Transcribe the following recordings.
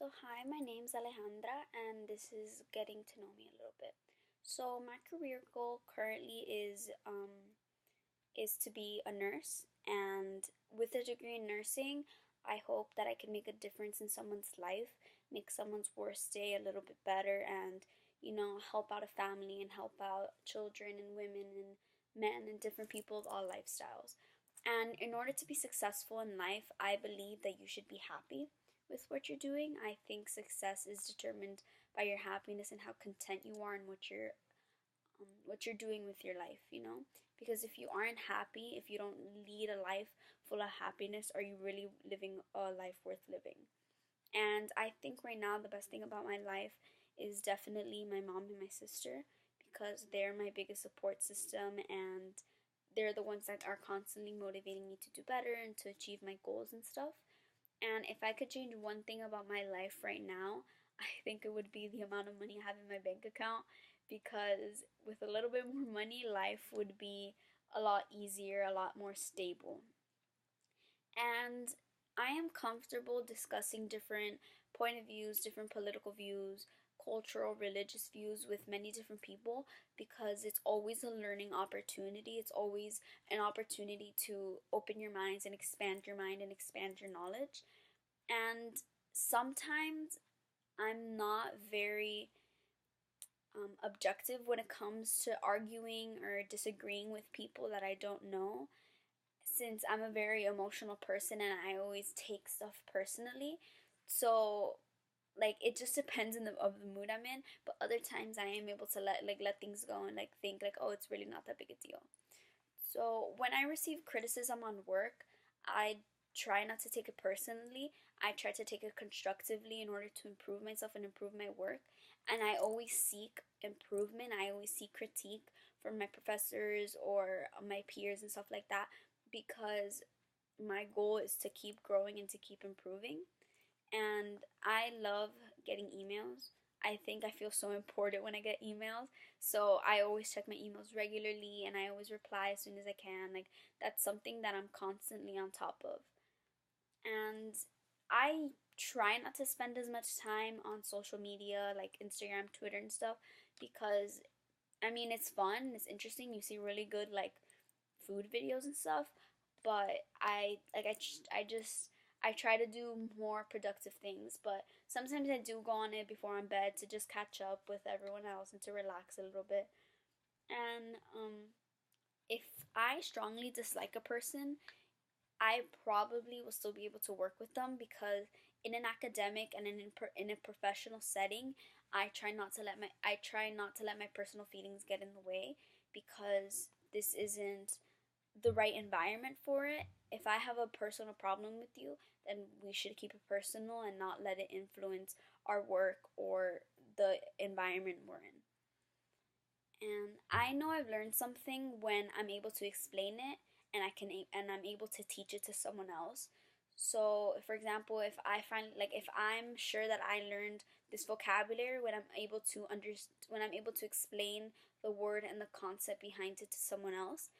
So hi, my name's Alejandra and this is getting to know me a little bit. So my career goal currently is to be a nurse, and with a degree in nursing, I hope that I can make a difference in someone's life, make someone's worst day a little bit better, and help out a family and help out children and women and men and different people of all lifestyles. And in order to be successful in life, I believe that you should be happy with what you're doing. I think success is determined by your happiness and how content you are in what you're doing with your life. Because if you aren't happy, if you don't lead a life full of happiness, are you really living a life worth living? And I think right now the best thing about my life is definitely my mom and my sister, because they're my biggest support system, and they're the ones that are constantly motivating me to do better and to achieve my goals and stuff. And if I could change one thing about my life right now, I think it would be the amount of money I have in my bank account, because with a little bit more money, life would be a lot easier, a lot more stable. And I am comfortable discussing different point of views, different political views, cultural, religious views with many different people, because it's always a learning opportunity. It's always an opportunity to open your minds and expand your mind and expand your knowledge. And sometimes I'm not very objective when it comes to arguing or disagreeing with people that I don't know, since I'm a very emotional person and I always take stuff personally. So like it just depends on the mood I'm in, but other times I am able to let things go and think oh, it's really not that big a deal. So when I receive criticism on work, I try not to take it personally. I try to take it constructively in order to improve myself and improve my work. And I always seek improvement. I always seek critique from my professors or my peers and stuff like that, because my goal is to keep growing and to keep improving. And I love getting emails. I think I feel so important when I get emails. So I always check my emails regularly and I always reply as soon as I can. Like, that's something that I'm constantly on top of. And I try not to spend as much time on social media like Instagram, Twitter, and stuff, because I mean, it's fun, it's interesting. You see really good like food videos and stuff, but I try to do more productive things. But sometimes I do go on it before I'm bed to just catch up with everyone else and to relax a little bit. And if I strongly dislike a person, I probably will still be able to work with them, because in an academic and in a professional setting, I try not to let my personal feelings get in the way, because this isn't the right environment for it. If I have a personal problem with you, then we should keep it personal and not let it influence our work or the environment we're in. And I know I've learned something when I'm able to explain it, and I'm able to teach it to someone else. So, for example, if I'm sure that I learned this vocabulary, when I'm able to explain the word and the concept behind it to someone else,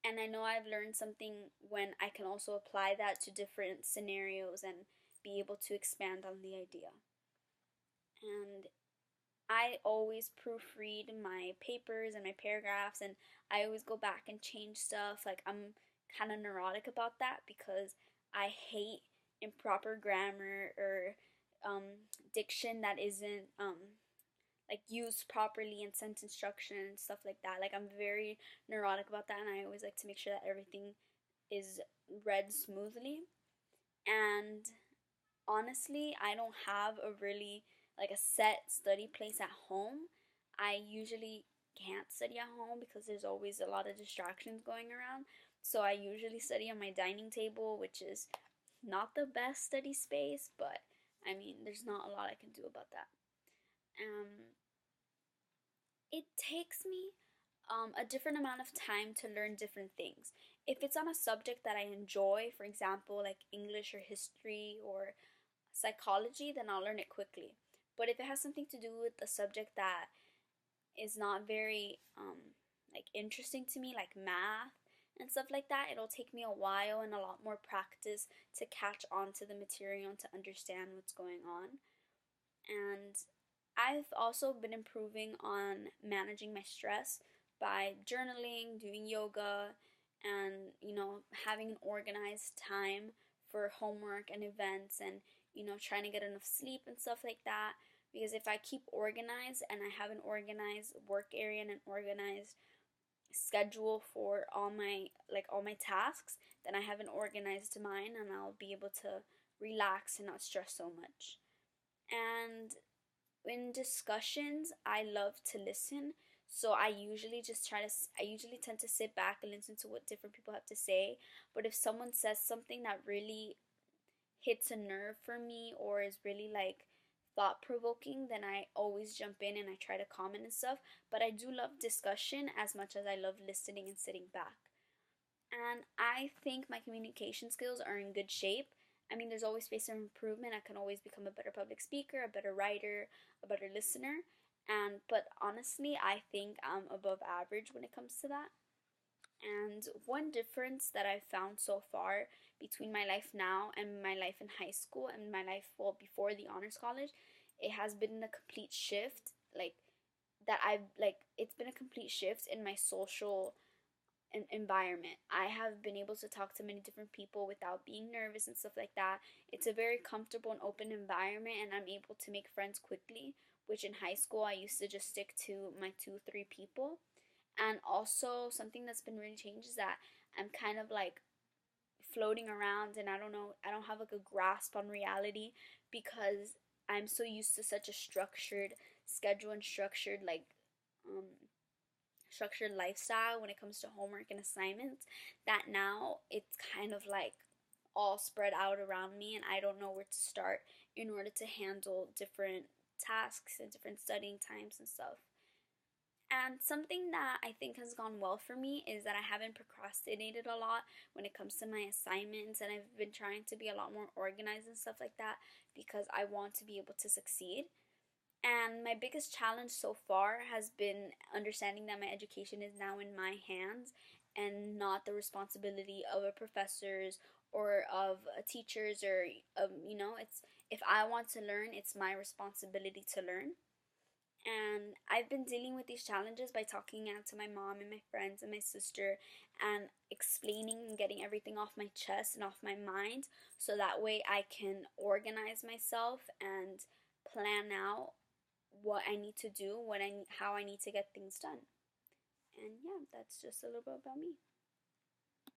and I know I've learned something when I can also apply that to different scenarios and be able to expand on the idea. And I always proofread my papers and my paragraphs, and I always go back and change stuff. Like, I'm kind of neurotic about that, because I hate improper grammar or diction that isn't like used properly in sentence structure and stuff like that. Like, I'm very neurotic about that, and I always like to make sure that everything is read smoothly. And honestly, I don't have a really like a set study place at home. I usually can't study at home because there's always a lot of distractions going around. So I usually study on my dining table, which is not the best study space, but I mean, there's not a lot I can do about that. Um, it takes me a different amount of time to learn different things. If it's on a subject that I enjoy, for example, like English or history or psychology, then I'll learn it quickly. But if it has something to do with a subject that is not very like interesting to me, like math and stuff like that, it'll take me a while and a lot more practice to catch on to the material and to understand what's going on. And I've also been improving on managing my stress by journaling, doing yoga, and having an organized time for homework and events, and trying to get enough sleep and stuff like that. Because if I keep organized and I have an organized work area and an organized schedule for all my tasks, then I have an organized mind and I'll be able to relax and not stress so much. And in discussions, I love to listen. So I usually tend to sit back and listen to what different people have to say. But if someone says something that really hits a nerve for me or is really like thought provoking, then I always jump in and I try to comment and stuff. But I do love discussion as much as I love listening and sitting back. And I think my communication skills are in good shape. I mean, there's always space for improvement. I can always become a better public speaker, a better writer, a better listener. But honestly, I think I'm above average when it comes to that. And one difference that I've found so far between my life now and my life in high school and my life, well, before the honors college, it has been a complete shift. It's been a complete shift in my social environment. I have been able to talk to many different people without being nervous and stuff like that. It's a very comfortable and open environment, and I'm able to make friends quickly, which in high school I used to just stick to my 2, 3 people. And also, something that's been really changed is that I'm kind of like floating around, and I don't know, I don't have like a grasp on reality because I'm so used to such a structured schedule and um, structured lifestyle when it comes to homework and assignments, that now it's kind of like all spread out around me and I don't know where to start in order to handle different tasks and different studying times and stuff. And something that I think has gone well for me is that I haven't procrastinated a lot when it comes to my assignments, and I've been trying to be a lot more organized and stuff like that because I want to be able to succeed. And my biggest challenge so far has been understanding that my education is now in my hands and not the responsibility of a professors or of a teachers, or it's, if I want to learn, it's my responsibility to learn. And I've been dealing with these challenges by talking out to my mom and my friends and my sister and explaining and getting everything off my chest and off my mind, so that way I can organize myself and plan out what I need to do, how I need to get things done. And yeah, that's just a little bit about me.